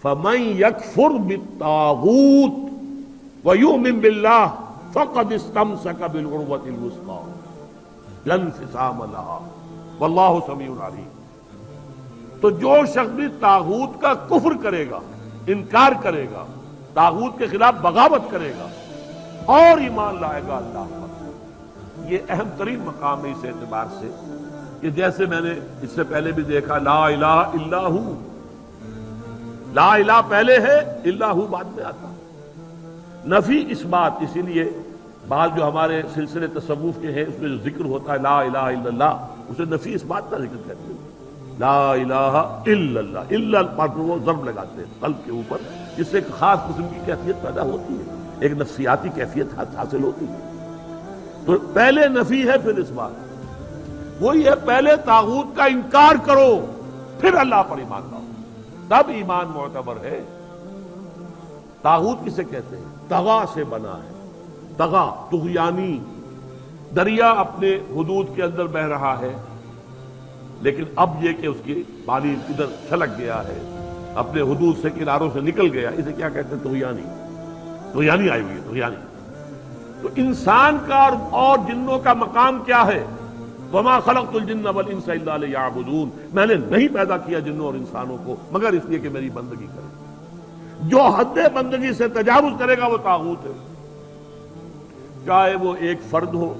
فمن یکفر بالطاغوت ویؤمن باللہ فقد استمسک بالعروۃ الوثقی لا انفصام لها واللہ سمیع علیم۔ تو جو شخص بھی طاغوت کا کفر کرے گا، انکار کرے گا، طاغوت کے خلاف بغاوت کرے گا اور ایمان لائے گا اللہ پر، یہ اہم ترین مقام ہے اس اعتبار سے کہ جیسے میں نے اس سے پہلے بھی دیکھا لا الہ الا ہو، لا الہ پہلے ہے، الا ہو بعد میں آتا، نفی اس بات۔ اسی لیے بعض جو ہمارے سلسلے تصوف کے ہیں اس میں جو ذکر ہوتا ہے لا الہ الا اللہ، اسے نفی اس بات کا ذکر کرتے ہیں، لا الہ الا اللہ، الا پر وہ ضرب لگاتے ہیں قلب کے اوپر، جس سے ایک خاص قسم کی کیفیت پیدا ہوتی ہے، ایک نفسیاتی کیفیت حاصل ہوتی ہے۔ تو پہلے نفی ہے پھر اس بات، وہی ہے پہلے طاغوت کا انکار کرو پھر اللہ پر ایمان لاؤ، تب ایمان معتبر ہے۔ طاغوت کسے کہتے ہیں؟ طغا سے بنا ہے، طغا طغیانی، دریا اپنے حدود کے اندر بہ رہا ہے لیکن اب یہ کہ اس کی پانی ادھر چھلک گیا ہے، اپنے حدود سے کناروں سے نکل گیا، اسے کیا کہتے ہیں؟ طغیانی، طغیانی آئی ہوئی ہے، طغیانی۔ تو انسان کا اور جنوں کا مقام کیا ہے؟ وما خلقت الجن والانس الا لیعبدون، میں نے نہیں پیدا کیا جنوں اور انسانوں کو مگر اس لیے کہ میری بندگی کریں۔ جو حد بندگی سے تجاوز کرے گا وہ طاغوت ہے، چاہے وہ ایک فرد ہو،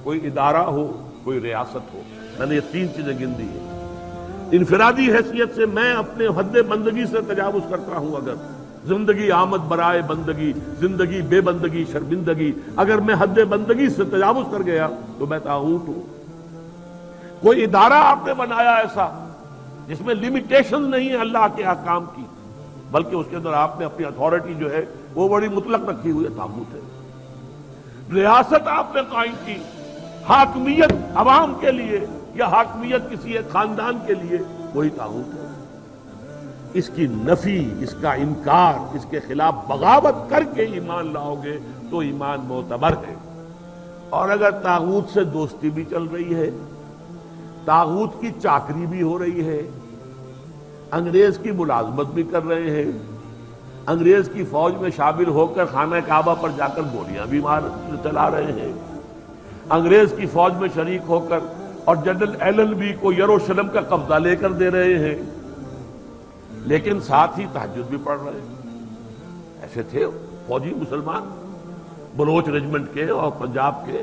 کوئی ادارہ ہو، کوئی ریاست ہو۔ میں نے یہ تین چیزیں گن دی ہیں۔ انفرادی حیثیت سے میں اپنے حد بندگی سے تجاوز کرتا ہوں، اگر زندگی آمد برائے بندگی، زندگی بے بندگی شرمندگی، اگر میں حد بندگی سے تجاوز کر گیا تو میں طاغوت ہوں۔ کوئی ادارہ آپ نے بنایا ایسا جس میں لمیٹیشن نہیں ہے اللہ کے احکام کی، بلکہ اس کے اندر آپ نے اپنی اتھارٹی جو ہے وہ بڑی مطلق رکھی ہوئی ہے، طاغوت ہے۔ ریاست آپ نے قائم کی، حاکمیت عوام کے لیے یا حاکمیت کسی ایک خاندان کے لیے، وہی طاغوت ہے۔ اس کی نفی، اس کا انکار، اس کے خلاف بغاوت کر کے ایمان لاؤ گے تو ایمان معتبر ہے۔ اور اگر طاغوت سے دوستی بھی چل رہی ہے، طاغوت کی چاکری بھی ہو رہی ہے، انگریز کی ملازمت بھی کر رہے ہیں، انگریز کی فوج میں شامل ہو کر خانہ کعبہ پر جا کر گولیاں بھی چلا رہے ہیں، انگریز کی فوج میں شریک ہو کر اور جنرل ایلن بی کو یروشلم کا قبضہ لے کر دے رہے ہیں، لیکن ساتھ ہی تہجد بھی پڑھ رہے ہیں۔ ایسے تھے فوجی مسلمان بلوچ ریجمنٹ کے اور پنجاب کے،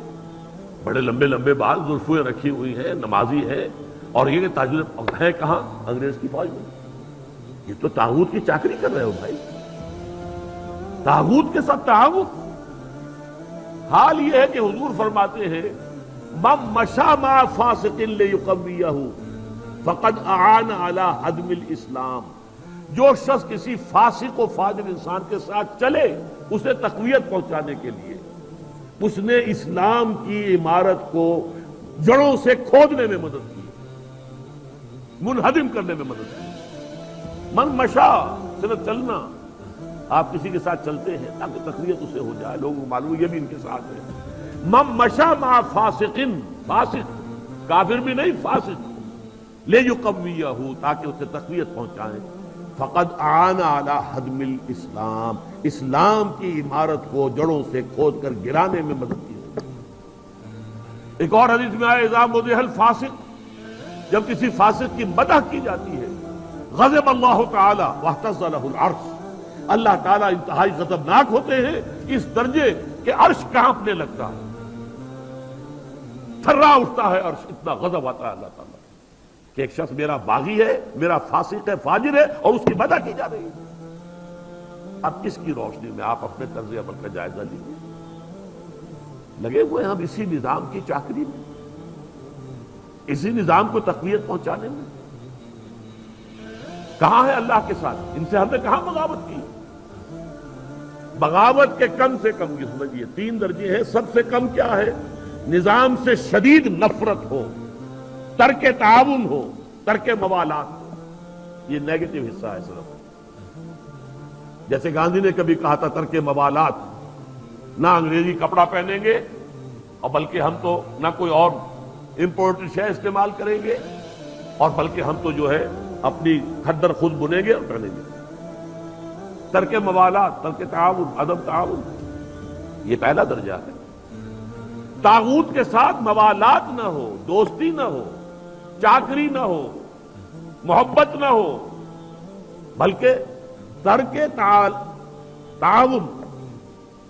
بڑے لمبے لمبے بال، زلفیں رکھی ہوئی ہیں، نمازی ہیں، اور یہ کہ تہجد ہے کہاں؟ انگریز کی فوج میں۔ یہ تو طاغوت کی چاکری کر رہے ہو بھائی، طاغوت کے ساتھ تعاون۔ حال یہ ہے کہ حضور فرماتے ہیں من مشى مع فاسق ليقويه فقد اعان على هدم الاسلام، جو شخص کسی فاسق و فاجر انسان کے ساتھ چلے اسے تقویت پہنچانے کے لیے، اس نے اسلام کی عمارت کو جڑوں سے کھودنے میں مدد کی، منہدم کرنے میں مدد کی۔ من مشا صرف چلنا، آپ کسی کے ساتھ چلتے ہیں تاکہ تقویت اسے ہو جائے، لوگوں کو معلوم یہ بھی ان کے ساتھ ہے۔ من مشا مع فاسق، فاسق کافر بھی نہیں، فاسق، لیقویہ، تاکہ اسے تقویت پہنچائیں، فقد اعان علی ہدم الاسلام، اسلام کی عمارت کو جڑوں سے کھود کر گرانے میں مدد کی۔ ایک اور حدیث میں آیا اذا مدح الفاسق، جب کسی فاسق کی مدح کی جاتی ہے، غضب اللہ تعالی واہتز لہ العرش، اللہ تعالیٰ انتہائی غضبناک ہوتے ہیں اس درجے کہ عرش کانپنے لگتا ہے، تھرا اٹھتا ہے عرش، اتنا غضب آتا ہے اللہ تعالیٰ کہ ایک شخص میرا باغی ہے، میرا فاسق ہے، فاجر ہے، اور اس کی مدح کی جا رہی ہے۔ اب اس کی روشنی میں آپ اپنے طرز عمل کا جائزہ لیجیے۔ لگے ہوئے ہم اسی نظام کی چاکری میں، اسی نظام کو تقویت پہنچانے میں۔ کہاں ہے اللہ کے ساتھ؟ ان سے ہم نے کہاں بغاوت کی؟ بغاوت کے کم سے کم یہ سمجھیے تین درجے ہیں۔ سب سے کم کیا ہے؟ نظام سے شدید نفرت ہو، ترک تعاون ہو، ترک موالات ہو، یہ نیگیٹو حصہ ہے صرف۔ جیسے گاندھی نے کبھی کہا تھا ترک موالات، نہ انگریزی کپڑا پہنیں گے اور بلکہ ہم تو نہ کوئی اور امپورٹڈ شے استعمال کریں گے، اور بلکہ ہم تو جو ہے اپنی کھدر خود بنیں گے اور پہنیں گے۔ ترک موالات، ترک تعاون، عدم تعاون، یہ پہلا درجہ ہے۔ طاغوت کے ساتھ موالات نہ ہو، دوستی نہ ہو، چاکری نہ ہو، محبت نہ ہو، بلکہ ترک تعاون،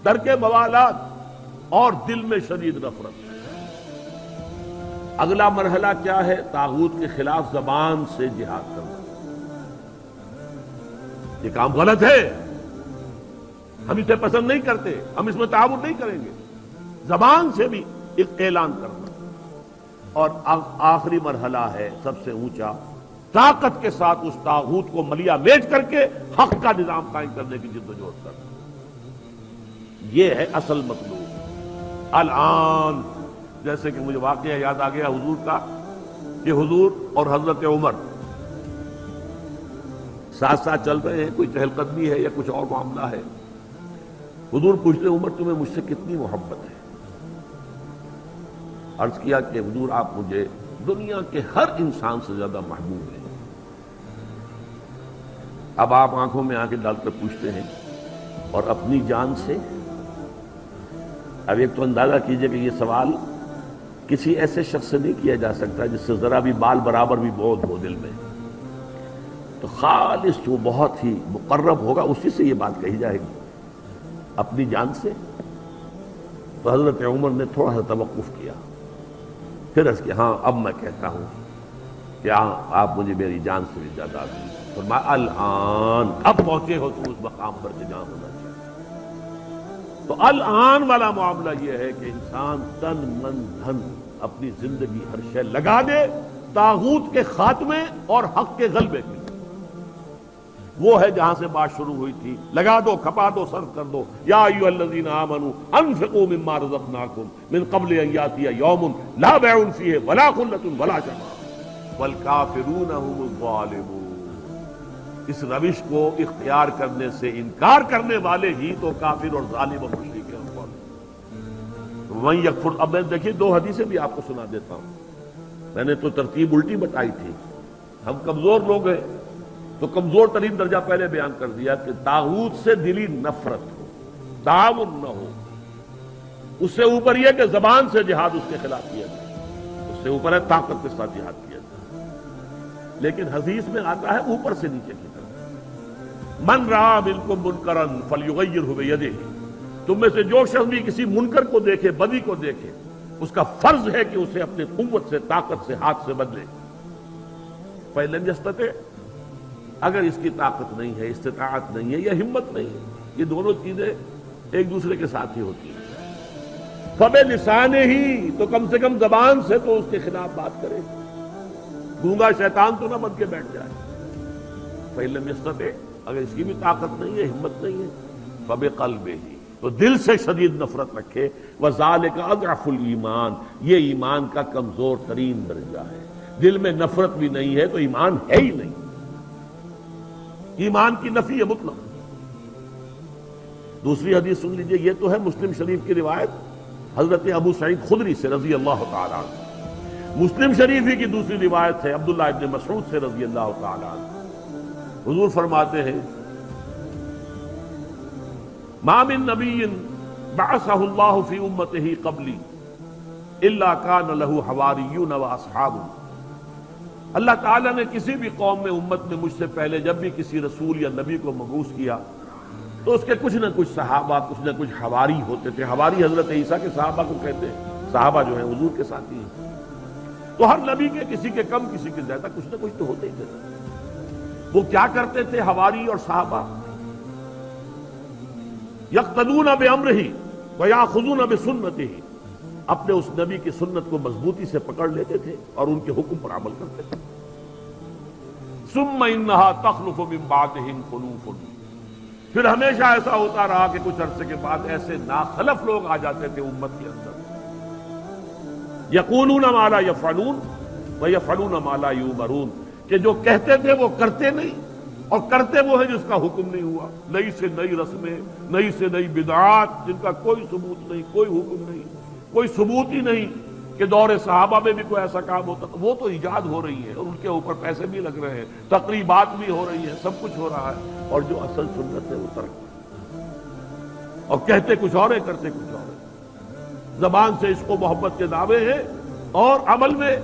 ترک موالات اور دل میں شدید نفرت۔ اگلا مرحلہ کیا ہے؟ طاغوت کے خلاف زبان سے جہاد کرنا۔ یہ کام غلط ہے، ہم اسے پسند نہیں کرتے، ہم اس میں تعاون نہیں کریں گے، زبان سے بھی ایک اعلان کرنا۔ اور آخری مرحلہ ہے سب سے اونچا، طاقت کے ساتھ اس طاغوت کو ملیا میٹ کر کے حق کا نظام قائم کرنے کی جدوجہد کرنا۔ یہ ہے اصل مطلوب۔ الان جیسے کہ مجھے واقعہ یاد آ گیا حضور کا، کہ حضور اور حضرت عمر ساتھ ساتھ چل رہے ہیں، کوئی چہل قدمی ہے یا کچھ اور معاملہ ہے۔ حضور پوچھتے عمر تمہیں مجھ سے کتنی محبت ہے؟ عرض کیا کہ حضور آپ مجھے دنیا کے ہر انسان سے زیادہ محبوب ہیں۔ اب آپ آنکھوں میں آنکھیں ڈال کر پوچھتے ہیں اور اپنی جان سے؟ اب ایک تو اندازہ کیجئے کہ یہ سوال کسی ایسے شخص سے نہیں کیا جا سکتا جس سے ذرا بھی بال برابر بھی بودھ ہو دل میں، تو خالص جو بہت ہی مقرب ہوگا اسی سے یہ بات کہی جائے گی، اپنی جان سے؟ تو حضرت عمر نے تھوڑا سا توقف کیا، پھر عرض کیا ہاں اب میں کہتا ہوں کہ آپ مجھے میری جان سے بھی زیادہ عزیز ہیں۔ فرمایا الان، اب پہنچے ہو تو اس مقام پر کہ جہاں ہونا چاہیے۔ تو الان والا معاملہ یہ ہے کہ انسان تن من دھن اپنی زندگی ہر شے لگا دے طاغوت کے خاتمے اور حق کے غلبے کے لیے۔ وہ ہے جہاں سے بات شروع ہوئی تھی، لگا دو، کھپا دو، صرف کر دو۔ یا ایھا الذین آمنوا انفقوا مما رزقناکم من قبل ان یاتی یوم لا بیع فیہ ولا خلۃ ولا شفاعۃ والکافرون هم الظالمون۔ اس روش کو اختیار کرنے سے انکار کرنے والے ہی تو کافر اور ظالم و مشرک ہیں۔ وہیں یکفر، اب میں دیکھیے دو حدیثیں بھی آپ کو سنا دیتا ہوں، میں نے تو ترتیب الٹی بتائی تھی، ہم کمزور لوگ ہیں تو کمزور ترین درجہ پہلے بیان کر دیا کہ طاغوت سے دلی نفرت ہو، تعاون نہ ہو۔ اس سے اوپر یہ کہ زبان سے جہاد اس کے خلاف کیا جائے، اس سے اوپر ہے طاقت کے ساتھ جہاد کیا جائے۔ لیکن حدیث میں آتا ہے اوپر سے نیچے کی طرف، من رأى منکم منکرا فلیغیرہ بیدہ، تم میں سے جو شخص بھی کسی منکر کو دیکھے، بدی کو دیکھے، اس کا فرض ہے کہ اسے اپنی قوت سے، طاقت سے، ہاتھ سے بدلے۔ فَإِن لَمْ يَسْتَطِعْ، اگر اس کی طاقت نہیں ہے، استطاعت نہیں ہے یا ہمت نہیں ہے، یہ دونوں چیزیں ایک دوسرے کے ساتھ ہی ہوتی ہیں، فَبِلِسَانِهِ، تو کم سے کم زبان سے تو اس کے خلاف بات کرے، گونگا شیطان تو نہ بن کے بیٹھ جائے۔ فَإِن لَمْ يَسْتَطِعْ، اگر اس کی بھی طاقت نہیں ہے، ہمت نہیں ہے، فَبِقَلْبِهِ، تو دل سے شدید نفرت رکھے، وَذَلِكَ أَضْعَفُ الْإِيمَانِ، یہ ایمان کا کمزور ترین درجہ ہے۔ دل میں نفرت بھی نہیں ہے تو ایمان ہے ہی نہیں، ایمان کی نفی ہے مطلق۔ دوسری حدیث سن لیجئے، یہ تو ہے مسلم شریف کی روایت حضرت ابو سعید خدری سے رضی اللہ تعالیٰ عنہ۔ مسلم شریف ہی کی دوسری روایت ہے عبداللہ ابن مسعود سے رضی اللہ تعالیٰ عنہ۔ حضور فرماتے ہیں ما من نبی بعثہ اللہ فی امتہ قبلی الا کان لہ حواریون و اصحاب۔ اللہ تعالیٰ نے کسی بھی قوم میں، امت میں، مجھ سے پہلے جب بھی کسی رسول یا نبی کو مبعوث کیا تو اس کے کچھ نہ کچھ صحابہ، کچھ نہ کچھ حواری ہوتے تھے۔ حواری حضرت عیسیٰ کے صحابہ کو کہتے ہیں، صحابہ جو ہیں حضور کے ساتھی ہیں۔ تو ہر نبی کے کسی کے کم کسی کے زیادہ کچھ نہ کچھ تو ہوتے ہی تھے۔ وہ کیا کرتے تھے حواری اور صحابہ؟ یقتدون بامرہ ویاخذون بسنتہ، اپنے اس نبی کی سنت کو مضبوطی سے پکڑ لیتے تھے اور ان کے حکم پر عمل کرتے تھے۔ ثم انہا تخلف من بعدہم خلوف، پھر ہمیشہ ایسا ہوتا رہا کہ کچھ عرصے کے بعد ایسے ناخلف لوگ آ جاتے تھے امت کے اندر، یقولون ما لا یفعلون ویفعلون ما لا یؤمرون، کہ جو کہتے تھے وہ کرتے نہیں اور کرتے وہ ہیں جس کا حکم نہیں ہوا۔ نئی سے نئی رسمیں، نئی سے نئی بدعات جن کا کوئی ثبوت نہیں، کوئی حکم نہیں، کوئی ثبوت ہی نہیں، کہ دور صحابہ میں بھی کوئی ایسا کام ہوتا تھا، وہ تو ایجاد ہو رہی ہے اور ان کے اوپر پیسے بھی لگ رہے ہیں، تقریبات بھی ہو رہی ہیں، سب کچھ ہو رہا ہے، اور جو اصل سنت ہے وہ ترک، اور کہتے کچھ اور ہے، کرتے کچھ اور ہے۔ زبان سے عشق و محبت کے دعوے ہیں اور عمل میں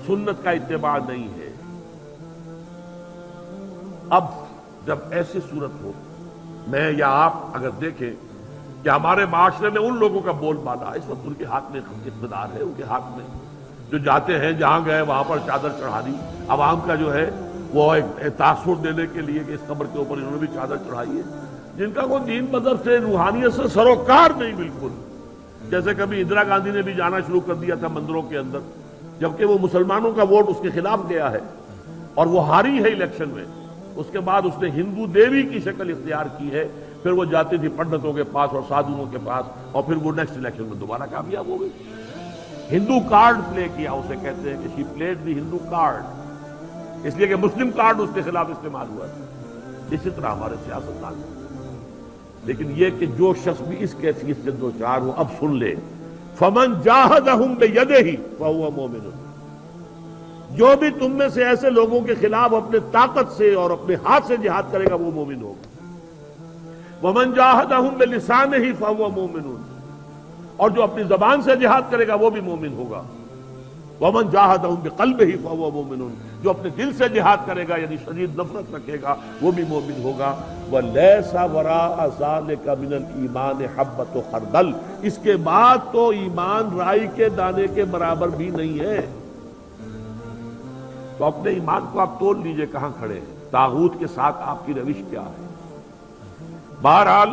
سنت کا اتباع نہیں ہے۔ اب جب ایسی صورت ہو، میں یا آپ اگر دیکھیں کہ ہمارے معاشرے میں ان لوگوں کا بول بالا، اس وقت ان کے ہاتھ میں اقتدار ہے، ان کے ہاتھ میں جو جاتے ہیں جہاں گئے وہاں پر چادر چڑھا دی، عوام کا جو ہے وہ ایک تاثر دینے کے لیے کہ اس قبر کے اوپر انہوں نے بھی چادر چڑھائی ہے، جن کا کوئی دین مذہب سے روحانیت سے سروکار نہیں بالکل۔ جیسے کبھی اندرا گاندھی نے بھی جانا شروع کر دیا تھا مندروں کے اندر، جبکہ وہ مسلمانوں کا ووٹ اس کے خلاف گیا ہے اور وہ ہاری ہے الیکشن میں، اس کے بعد اس نے ہندو دیوی کی شکل اختیار کی ہے، پھر وہ جاتی تھی پنڈتوں کے پاس اور سادھوؤں کے پاس، اور پھر وہ نیکسٹ الیکشن میں دوبارہ کامیاب ہو گئی۔ ہندو کارڈ پلے کیا، اسے کہتے ہیں کہ شی پلیڈ دی ہندو کارڈ، اس لیے کہ مسلم کارڈ اس کے خلاف استعمال ہوا تھا۔ اسی طرح ہمارے سیاستدان، لیکن یہ کہ جو شخص بھی اس کیفیت سے دو چار ہو، اب سن لے، فمن جاہدہم بیدہ فہو مومن، جو بھی تم میں سے ایسے لوگوں کے خلاف اپنے طاقت سے اور اپنے ہاتھ سے جہاد کرے گا وہ مومن ہوگا۔ ومن جاہدہم بلسانہ فہو مومن، اور جو اپنی زبان سے جہاد کرے گا وہ بھی مومن ہوگا۔ ومن جاہدہم بقلبہ فہو مومن، جو اپنے دل سے جہاد کرے گا یعنی شدید نفرت رکھے گا وہ بھی مومن ہوگا۔ ولیس وراء ذلک من الایمان حبۃ خردل، اس کے بعد تو ایمان رائی کے دانے کے برابر بھی نہیں ہے۔ تو اپنے ایمان کو آپ تول لیجئے کہاں کھڑے ہیں، طاغوت کے ساتھ آپ کی روش کیا ہے۔ بہرحال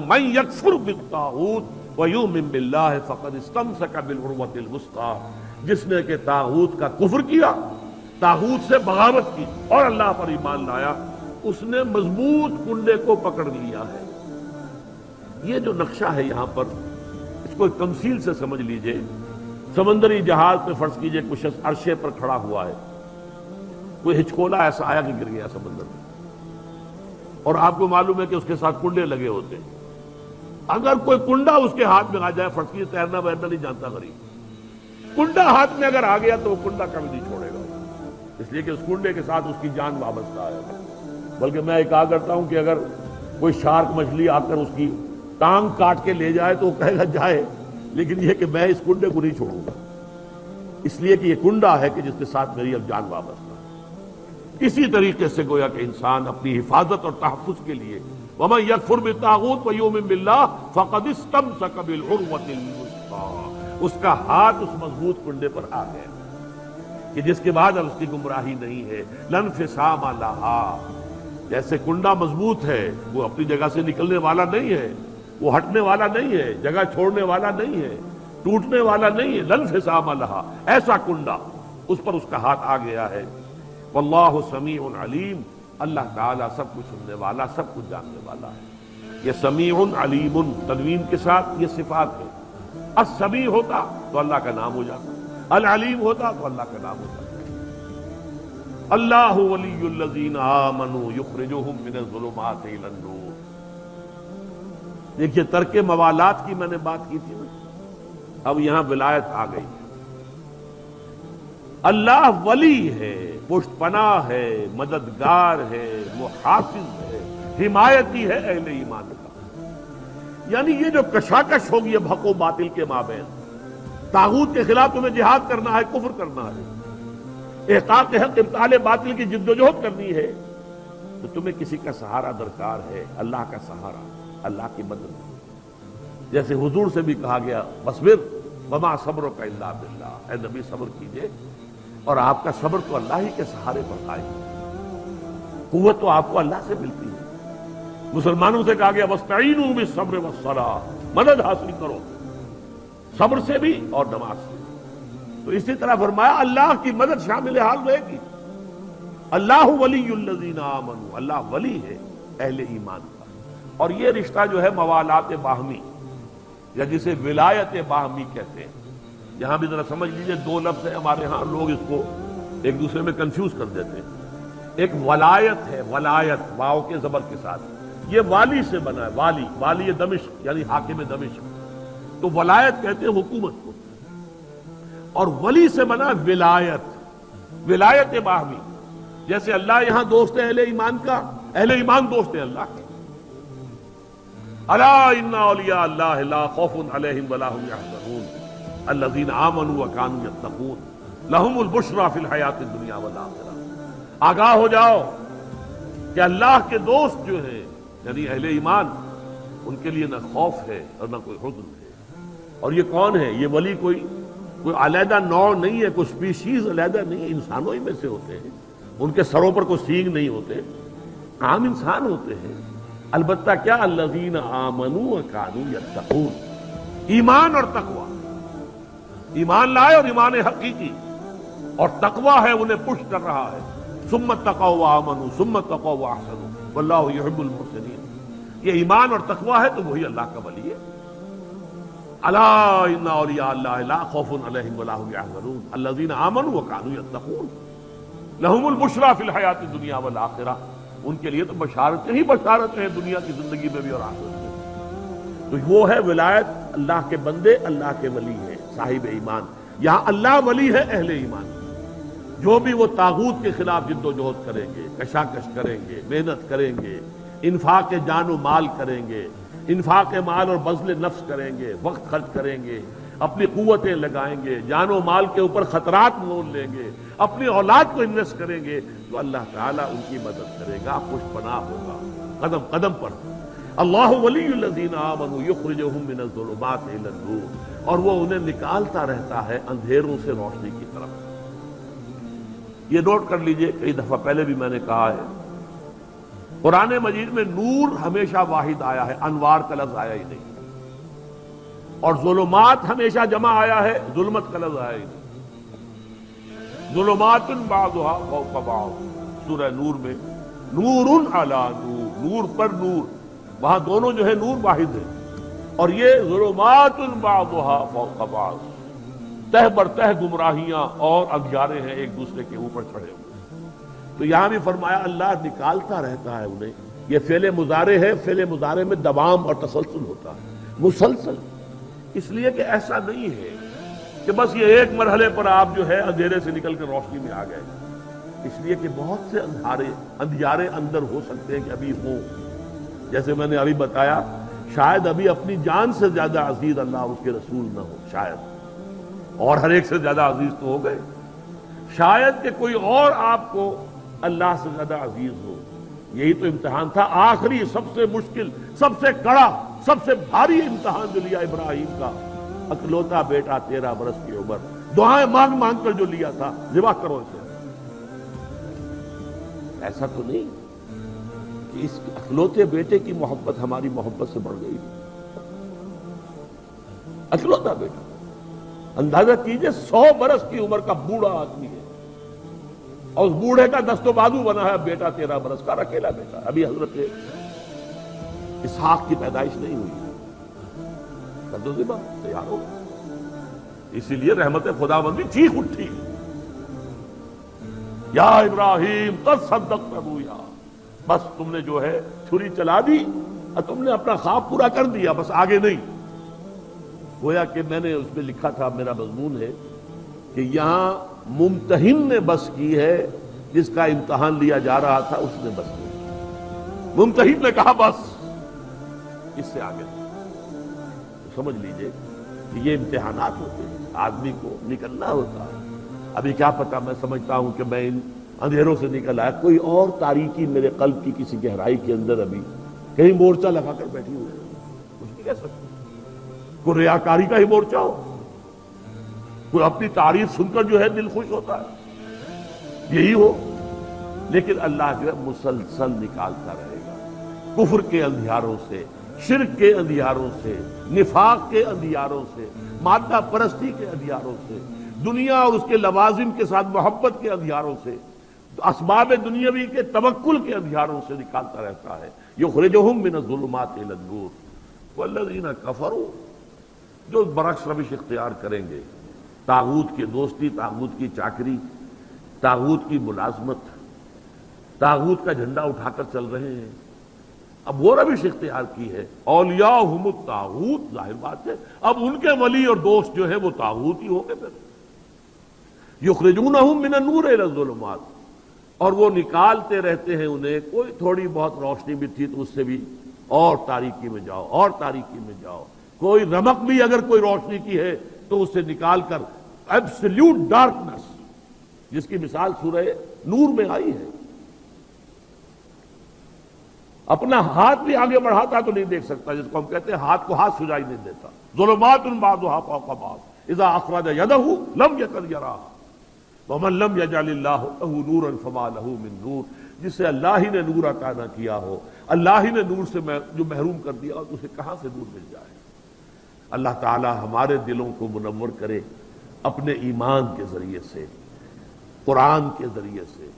من یکفر بالطاغوت ویؤمن باللہ فقد استمسک بالعروۃ الوثقی، جس نے کہ طاغوت کا کفر کیا، طاغوت سے بغاوت کی اور اللہ پر ایمان لایا، اس نے مضبوط کنڈے کو پکڑ لیا ہے۔ یہ جو نقشہ ہے یہاں پر، اس کو ایک تمثیل سے سمجھ لیجئے۔ سمندری جہاز پہ فرض کیجئے کچھ شخص عرشے پر کھڑا ہوا ہے، کوئی ہچکولا ایسا آیا کہ گر گیا سمندر میں، اور آپ کو معلوم ہے کہ اس کے ساتھ کنڈے لگے ہوتے ہیں۔ اگر کوئی کنڈا اس کے ہاتھ میں آ جائے، فرض کیجئے تیرنا ویرنا نہیں جانتا غریب، کنڈا ہاتھ میں اگر آ گیا تو وہ کنڈا کبھی نہیں چھوڑے گا، اس لیے کہ اس کنڈے کے ساتھ اس کی جان وابستہ ہے۔ بلکہ میں یہ کہا کرتا ہوں کہ اگر کوئی شارک مچھلی آ کر اس کی ٹانگ کاٹ کے لے جائے تو وہ کہے گا جائے، لیکن یہ کہ میں اس کنڈے کو نہیں چھوڑوں گا، اس لیے کہ یہ کنڈا ہے کہ جس کے ساتھ میری اب جان وابستہ ہے۔ اسی طریقے سے گویا کہ انسان اپنی حفاظت اور تحفظ کے لیے وَمَن يَكْفُرْ بِالطَّاغُوتِ وَيُؤْمِن بِاللَّهِ فَقَدِ اسْتَمْسَكَ بِالْعُرْوَةِ الْوُثْقَىٰ، اس کا ہاتھ اس مضبوط کنڈے پر آ گیا کہ جس کے بعد اب اس کی گمراہی نہیں ہے۔ لَا انفصام لَهَا، جیسے کنڈا مضبوط ہے، وہ اپنی جگہ سے نکلنے والا نہیں ہے، وہ ہٹنے والا نہیں ہے، جگہ چھوڑنے والا نہیں ہے، ٹوٹنے والا نہیں ہے۔ لَا انفصام لَهَا، ایسا کنڈا اس پر اس کا ہاتھ آ گیا ہے۔ واللہ سمیع علیم، اللہ تعالیٰ سب کچھ سننے والا، سب کچھ جاننے والا ہے۔ یہ سمیع علیم تنوین کے ساتھ یہ صفات ہے۔ السمیع ہوتا تو اللہ کا نام ہو جاتا، العلیم ہوتا تو اللہ کا نام ہو جاتا۔ اللہ ولی الذین آمنوا یخرجہم من الظلمات الی النور۔ دیکھیے ترک موالات کی میں نے بات کی تھی نا، اب یہاں ولایت آ گئی۔ اللہ ولی ہے، پشت پناہ ہے، مددگار ہے، محافظ ہے، حمایتی ہے اہل ایمان کا۔ یعنی یہ جو کشاکش ہوگی اب حق و باطل کے مابین، طاغوت کے خلاف تمہیں جہاد کرنا ہے، کفر کرنا ہے، احقاق حق ابطال باطل کی جدوجہد کرنی ہے، تو تمہیں کسی کا سہارا درکار ہے، اللہ کا سہارا، اللہ کی مدد۔ جیسے حضور سے بھی کہا گیا وَاصْبِرْ وَمَا صَبْرُكَ إِلَّا بِاللَّهِ، اے نبی صبر کیجئے اور آپ کا صبر تو اللہ ہی کے سہارے پر قائم، قوت تو آپ کو اللہ سے ملتی ہے۔ مسلمانوں سے کہا گیا وَاسْتَعِينُوا بِالصَّبْرِ وَالصَّلَاةِ، مدد حاصل کرو صبر سے بھی اور نماز سے۔ تو اسی طرح فرمایا اللہ کی مدد شامل حال رہے گی۔ اللہ ولی الذین آمنوا، اللہ ولی ہے اہل ایمان کا۔ اور یہ رشتہ جو ہے موالات باہمی یا جسے ولایت باہمی کہتے ہیں، یہاں بھی ذرا سمجھ لیجئے، دو لفظ ہیں ہمارے ہاں، لوگ اس کو ایک دوسرے میں کنفیوز کر دیتے ہیں۔ ایک ولایت ہے، ولایت واو کے زبر کے ساتھ، یہ والی سے بنا ہے، والی، والی دمشق یعنی حاکم دمشق، تو ولایت کہتے ہیں حکومت کو۔ اور ولی سے بنا ولایت، ولایت باہمی، جیسے اللہ یہاں دوست ہے اہل ایمان کا، اہل ایمان دوست ہے اللہ کے۔ الا ان اولیاء اللہ لا خوف علیہم ولا هم يحزنون الذین آمنوا وكانوا يتقون لهم البشرى فی الحیاۃ الدنیا والآخرہ۔ آگاہ ہو جاؤ کہ اللہ کے دوست جو ہیں یعنی اہل ایمان، ان کے لیے نہ خوف ہے اور نہ کوئی حزن ہے۔ اور یہ کون ہے؟ یہ ولی کوئی علیحدہ نوع نہیں ہے، کوئی سپیشیز علیحدہ نہیں ہے، انسانوں ہی میں سے ہوتے ہیں۔ ان کے سروں پر کوئی سینگ نہیں ہوتے، عام انسان ہوتے ہیں۔ البتہ کیا؟ الذین آمنوا وکانوا یتقون، ایمان اور تقوی، ایمان لائے اور ایمان حقیقی، اور تقوی ہے انہیں پش کر رہا ہے۔ ثم اتقوا وآمنوا ثم اتقوا واحسنوا واللہ یحب المحسنین۔ یہ ایمان اور تقوی ہے تو وہی اللہ کا ولی ہے۔ الا ان اولیاء اللہ لا خوف علیہم ولا هم يحزنون الذین آمنوا وكانوا يتقون لهم البشرى فی الحیاۃ الدنیا والآخرہ۔ ان کے لیے تو بشارتیں ہی بشارتیں ہیں دنیا کی زندگی میں بھی اور آخرت میں۔ تو وہ ہے ولایت، اللہ کے بندے اللہ کے ولی ہیں، صاحب ایمان۔ یہاں اللہ ولی ہے اہل ایمان، جو بھی وہ طاغوت کے خلاف جد و جہد کریں گے، کشاکش کریں گے، محنت کریں گے، انفاق جان و مال کریں گے، انفاق مال اور بذل نفس کریں گے، وقت خرچ کریں گے، اپنی قوتیں لگائیں گے، جان و مال کے اوپر خطرات مول لیں گے، اپنی اولاد کو انویسٹ کریں گے، تو اللہ تعالیٰ ان کی مدد کرے گا، خوش پناہ ہوگا قدم قدم پر۔ اللہ ولی الذین آمنوا یخرجہم من الظلمات الی النور، اور وہ انہیں نکالتا رہتا ہے اندھیروں سے روشنی کی طرف۔ یہ نوٹ کر لیجئے، کئی دفعہ پہلے بھی میں نے کہا ہے، قرآن مجید میں نور ہمیشہ واحد آیا ہے، انوار کا لفظ آیا ہی نہیں، اور ظلمات ہمیشہ جمع آیا ہے، ظلمت کا لفظ آیا ہی نہیں۔ ظلمات بعضها فوق بعض، سورہ نور میں نور علی نور، نور پر نور، وہاں دونوں جو ہے نور واحد ہے، اور یہ ظلمات بعضها فوق بعض، تہ بر تہ گمراہیاں اور اندھیارے ہیں ایک دوسرے کے اوپر چڑھے ہوئے۔ تو یہاں بھی فرمایا اللہ نکالتا رہتا ہے انہیں۔ یہ فعل مضارع ہے، فعل مضارع میں دوام اور تسلسل ہوتا ہے، مسلسل، اس لیے کہ ایسا نہیں ہے کہ بس یہ ایک مرحلے پر آپ جو ہے اندھیرے سے نکل کے روشنی میں آ گئے، اس لیے کہ بہت سے اندھیارے اندر ہو سکتے ہیں کہ ابھی ہوں۔ جیسے میں نے ابھی بتایا، شاید ابھی اپنی جان سے زیادہ عزیز اللہ اور اس کے رسول نہ ہو، شاید، اور ہر ایک سے زیادہ عزیز تو ہو گئے، شاید کہ کوئی اور آپ کو اللہ سے زیادہ عزیز ہو۔ یہی تو امتحان تھا آخری، سب سے مشکل، سب سے کڑا، سب سے بھاری امتحان جو لیا ابراہیم کا، اکلوتا بیٹا 13 برس کی عمر، دعائیں مانگ مانگ کر جو لیا تھا، ذبح کرو اسے۔ ایسا تو نہیں کہ اس اکلوتے بیٹے کی محبت ہماری محبت سے بڑھ گئی، اکلوتا بیٹا، اندازہ کیجئے 100 برس کی عمر کا بوڑھا آدمی ہے، اور اس بوڑھے کا دست و بازو بنا ہے بیٹا 13 برس کا، اکیلا بیٹا، ابھی حضرت اسحاق کی پیدائش نہیں ہوئی، کر دو ذبح، تیار ہو۔ اسی لیے رحمت خداوندی چیخ اٹھی، یا ابراہیم قد صدقت رؤیا، بس تم نے جو ہے چھری چلا دی اور تم نے اپنا خواب پورا کر دیا، بس آگے نہیں۔ گویا کہ میں نے اس میں لکھا تھا، میرا مضمون ہے کہ یہاں ممتحن نے بس کی ہے، جس کا امتحان لیا جا رہا تھا اس نے بس کی۔ ممتحن نے کہا بس اس سے آگے تو سمجھ لیجئے کہ یہ امتحانات ہوتے ہیں، آدمی کو نکلنا ہوتا ہے۔ ابھی کیا پتا، میں سمجھتا ہوں کہ میں ان اندھیروں سے نکل آیا، کوئی اور تاریکی میرے قلب کی کسی گہرائی کے اندر ابھی کہیں مورچہ لگا کر بیٹھی ہوئی ہے، کچھ نہیں کہہ سکتے۔ کوئی ریاکاری کا ہی مورچہ ہو، کوئی اپنی تعریف سن کر جو ہے دل خوش ہوتا ہے، یہی ہو، لیکن اللہ جو ہے مسلسل نکالتا رہے گا، کفر کے اندھیاروں سے، شرک کے اندھیاروں سے، نفاق کے اندھیاروں سے، مادہ پرستی کے اندھیاروں سے، دنیا اور اس کے لوازم کے ساتھ محبت کے اندھیاروں سے، اسباب دنیاوی کے توکل کے اندھیاروں سے نکالتا رہتا ہے۔ یخرجہم من الظلمات الی النور والذین کفروا، جو برعکس روش اختیار کریں گے، طاغوت کی دوستی، طاغوت کی چاکری، طاغوت کی ملازمت، طاغوت کا جھنڈا اٹھا کر چل رہے ہیں، اب وہ روش اختیار کی ہے، اولیاءہم الطاغوت، ظاہر بات ہے اب ان کے ولی اور دوست جو ہے وہ طاغوت ہی ہوں گے، پھر یخرجونہم من النور الی الظلمات، اور وہ نکالتے رہتے ہیں انہیں، کوئی تھوڑی بہت روشنی بھی تھی تو اس سے بھی اور تاریکی میں جاؤ، اور تاریکی میں جاؤ، کوئی رمق بھی اگر کوئی روشنی کی ہے تو اسے نکال کر ایبسلیوٹ ڈارکنس، جس کی مثال سورہ نور میں آئی ہے۔ اپنا ہاتھ بھی آگے بڑھاتا تو نہیں دیکھ سکتا، جس کو ہم کہتے ہیں ہاتھ کو ہاتھ سجائی نہیں دیتا۔ ظلمات بعضها فوق بعض اذا اخرج يده لم يكن يراها ومن لم يجعل الله له نورا فما له من نور، جسے اللہ ہی نے نور عطا نہ کیا ہو، اللہ ہی نے نور سے جو محروم کر دیا تو اسے کہاں سے نور مل جائے۔ اللہ تعالی ہمارے دلوں کو منور کرے اپنے ایمان کے ذریعے سے، قرآن کے ذریعے سے۔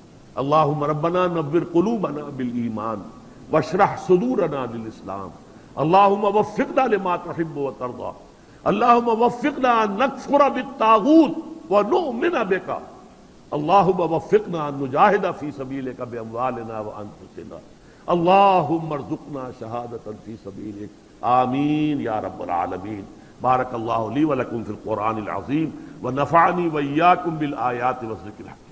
اللہم ربنا نور قلوبنا بالایمان واشرح صدورنا للاسلام، اللہم وفقنا لما تحب وترضى، اللہم وفقنا ان نکفر بالطاغوت ونؤمن بک، اللہم وفقنا ان نجاہد فی سبیلک باموالنا وانفسنا، اللہم ارزقنا شہادۃ فی سبیلک، آمین یا رب العالمین۔ بارک اللہ لی ولکم فی القرآن العظیم ونفعنی وإیاکم بالآیات والذکر الحکیم۔